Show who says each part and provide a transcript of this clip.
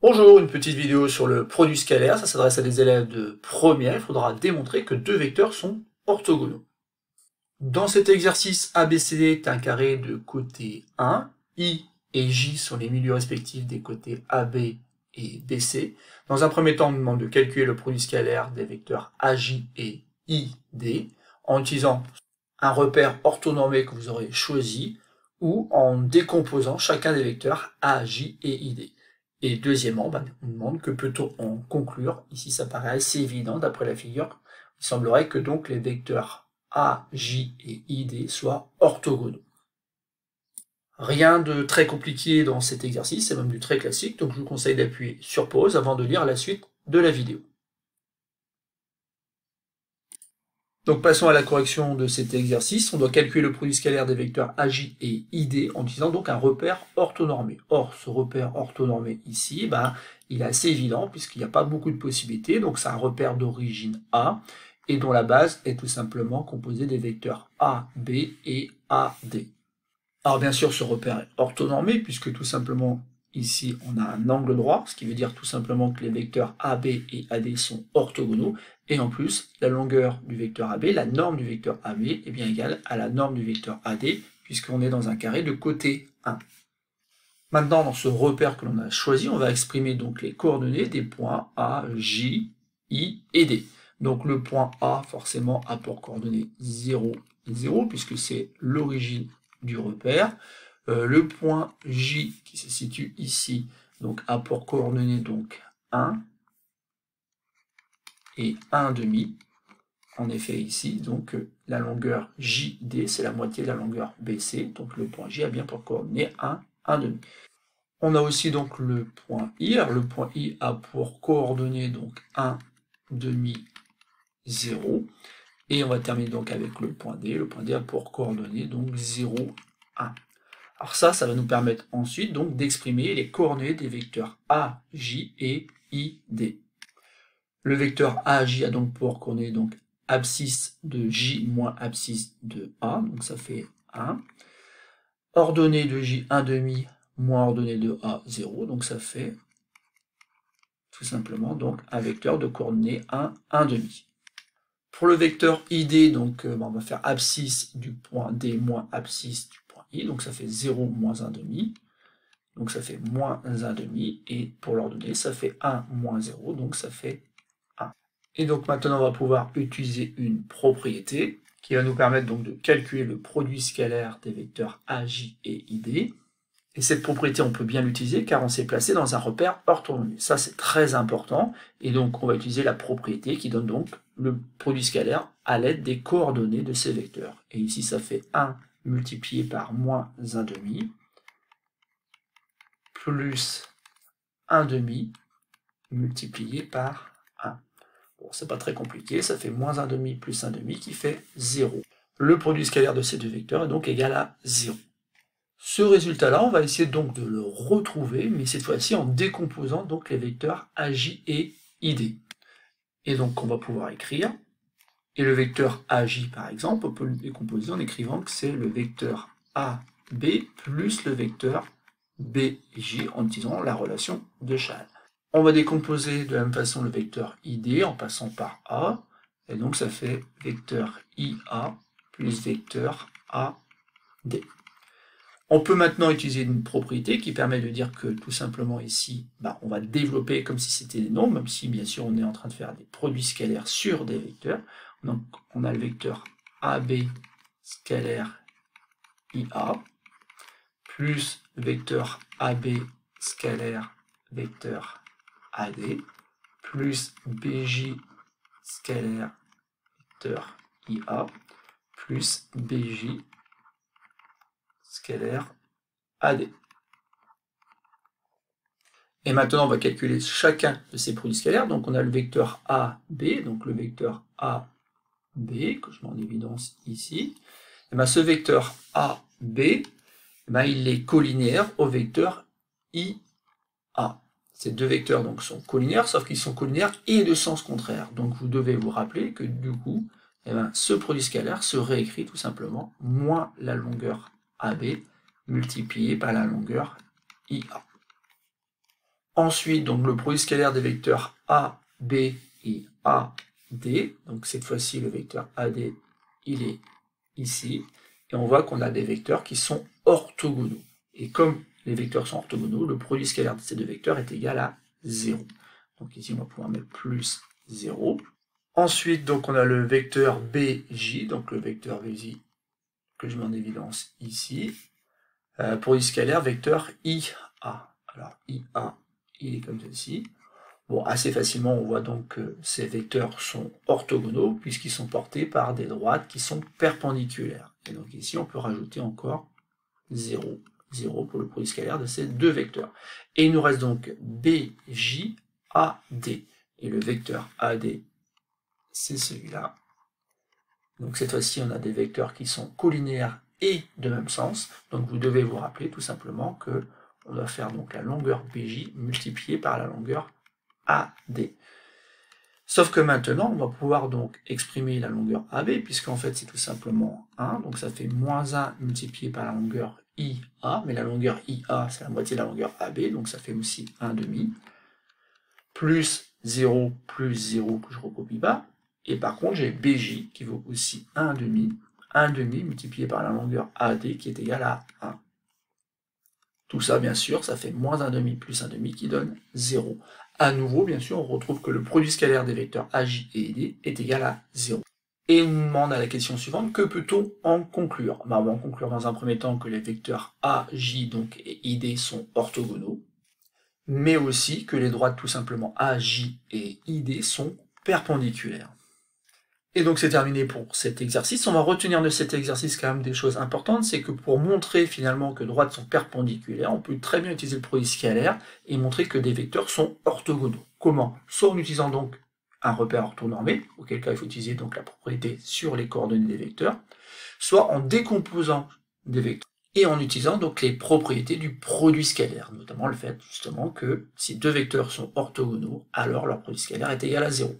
Speaker 1: Bonjour, une petite vidéo sur le produit scalaire, ça s'adresse à des élèves de première, il faudra démontrer que deux vecteurs sont orthogonaux. Dans cet exercice ABCD est un carré de côté 1, I et J sont les milieux respectifs des côtés AB et BC. Dans un premier temps, on nous demande de calculer le produit scalaire des vecteurs AJ et ID en utilisant un repère orthonormé que vous aurez choisi ou en décomposant chacun des vecteurs AJ et ID. Et deuxièmement, on nous demande que peut-on en conclure. Ici, ça paraît assez évident d'après la figure. Il semblerait que donc les vecteurs A, J et ID soient orthogonaux. Rien de très compliqué dans cet exercice, c'est même du très classique, donc je vous conseille d'appuyer sur pause avant de lire la suite de la vidéo. Donc passons à la correction de cet exercice. On doit calculer le produit scalaire des vecteurs AJ et ID en utilisant donc un repère orthonormé. Or, ce repère orthonormé ici, il est assez évident puisqu'il n'y a pas beaucoup de possibilités. Donc c'est un repère d'origine A et dont la base est tout simplement composée des vecteurs A, B et AD. Alors bien sûr, ce repère est orthonormé puisque tout simplement ici on a un angle droit, ce qui veut dire tout simplement que les vecteurs AB et AD sont orthogonaux, et en plus la longueur du vecteur AB, la norme du vecteur AB est bien égale à la norme du vecteur AD puisqu'on est dans un carré de côté 1. Maintenant, dans ce repère que l'on a choisi, on va exprimer donc les coordonnées des points A, J, I et D. Donc le point A forcément a pour coordonnées 0, 0 puisque c'est l'origine du repère. Le point J qui se situe ici donc a pour coordonnées donc 1 et 1,5. En effet ici, donc la longueur JD c'est la moitié de la longueur BC, donc le point J a bien pour coordonnées 1, 1,5. On a aussi donc le point I. Alors, le point I a pour coordonnées donc 1, demi, 0. Et on va terminer donc avec le point D. Le point D a pour coordonnées donc 0, 1. Alors ça va nous permettre ensuite donc d'exprimer les coordonnées des vecteurs A, J et I, D. Le vecteur AJ a donc pour coordonnées donc abscisse de J moins abscisse de A, donc ça fait 1. Ordonnée de J 1,5 moins ordonnée de A 0, donc ça fait tout simplement donc un vecteur de coordonnées 1, 1,5. Pour le vecteur ID, donc on va faire abscisse du point D moins abscisse du point I, donc ça fait 0 moins 1,5, donc ça fait moins 1,5, et pour l'ordonnée, ça fait 1 moins 0, donc ça fait 1. Et donc maintenant, on va pouvoir utiliser une propriété qui va nous permettre donc de calculer le produit scalaire des vecteurs AJ et ID. Et cette propriété, on peut bien l'utiliser car on s'est placé dans un repère orthonormé. Ça, c'est très important. Et donc, on va utiliser la propriété qui donne donc le produit scalaire à l'aide des coordonnées de ces vecteurs. Et ici, ça fait 1 multiplié par moins 1,5 plus 1,5 multiplié par 1. Bon, c'est pas très compliqué, ça fait moins 1,5 plus 1,5 qui fait 0. Le produit scalaire de ces deux vecteurs est donc égal à 0. Ce résultat-là, on va essayer donc de le retrouver, mais cette fois-ci en décomposant donc les vecteurs AJ et ID. Et donc on va pouvoir écrire, et le vecteur AJ par exemple, on peut le décomposer en écrivant que c'est le vecteur AB plus le vecteur BJ en utilisant la relation de Chasles. On va décomposer de la même façon le vecteur ID en passant par A, et donc ça fait vecteur IA plus vecteur AD. On peut maintenant utiliser une propriété qui permet de dire que tout simplement ici, on va développer comme si c'était des nombres, même si bien sûr on est en train de faire des produits scalaires sur des vecteurs. Donc on a le vecteur AB scalaire IA, plus le vecteur AB scalaire vecteur AD, plus BJ scalaire vecteur IA, plus BJ scalaire AD. Et maintenant, on va calculer chacun de ces produits scalaires. Donc, on a le vecteur AB, donc le vecteur AB, que je mets en évidence ici. Et ce vecteur AB, il est collinéaire au vecteur IA. Ces deux vecteurs donc, sont collinéaires, sauf qu'ils sont collinéaires et de sens contraire. Donc, vous devez vous rappeler que du coup, ce produit scalaire se réécrit tout simplement moins la longueur AB multiplié par la longueur IA. Ensuite, donc le produit scalaire des vecteurs A, B et AD. Donc cette fois-ci, le vecteur AD, il est ici. Et on voit qu'on a des vecteurs qui sont orthogonaux. Et comme les vecteurs sont orthogonaux, le produit scalaire de ces deux vecteurs est égal à 0. Donc ici, on va pouvoir mettre plus 0. Ensuite, donc on a le vecteur BJ, donc le vecteur BJ que je mets en évidence ici. Produit scalaire, vecteur IA. Alors IA, il est comme ceci. Bon, assez facilement, on voit donc que ces vecteurs sont orthogonaux puisqu'ils sont portés par des droites qui sont perpendiculaires. Et donc ici, on peut rajouter encore 0, 0 pour le produit scalaire de ces deux vecteurs. Et il nous reste donc BJ, AD. Et le vecteur AD, c'est celui-là. Donc cette fois-ci, on a des vecteurs qui sont collinéaires et de même sens. Donc vous devez vous rappeler tout simplement que on doit faire donc la longueur BJ multipliée par la longueur AD. Sauf que maintenant, on va pouvoir donc exprimer la longueur AB, puisqu'en fait c'est tout simplement 1, donc ça fait moins 1 multiplié par la longueur IA, mais la longueur IA c'est la moitié de la longueur AB, donc ça fait aussi 1,5, plus 0 plus 0 que je recopie pas, et par contre j'ai BJ qui vaut aussi 1,5, 1,5 multiplié par la longueur AD qui est égale à 1. Tout ça, bien sûr, ça fait moins 1,5 plus 1,5 qui donne 0. À nouveau, bien sûr, on retrouve que le produit scalaire des vecteurs AJ et ID est égal à 0. Et on nous demande à la question suivante, que peut-on en conclure? On va en conclure dans un premier temps que les vecteurs AJ donc, et ID sont orthogonaux, mais aussi que les droites tout simplement AJ et ID sont perpendiculaires. Et donc c'est terminé pour cet exercice. On va retenir de cet exercice quand même des choses importantes, c'est que pour montrer finalement que droites sont perpendiculaires, on peut très bien utiliser le produit scalaire et montrer que des vecteurs sont orthogonaux. Comment? Soit en utilisant donc un repère orthonormé, auquel cas il faut utiliser donc la propriété sur les coordonnées des vecteurs, soit en décomposant des vecteurs et en utilisant donc les propriétés du produit scalaire, notamment le fait justement que si deux vecteurs sont orthogonaux, alors leur produit scalaire est égal à 0.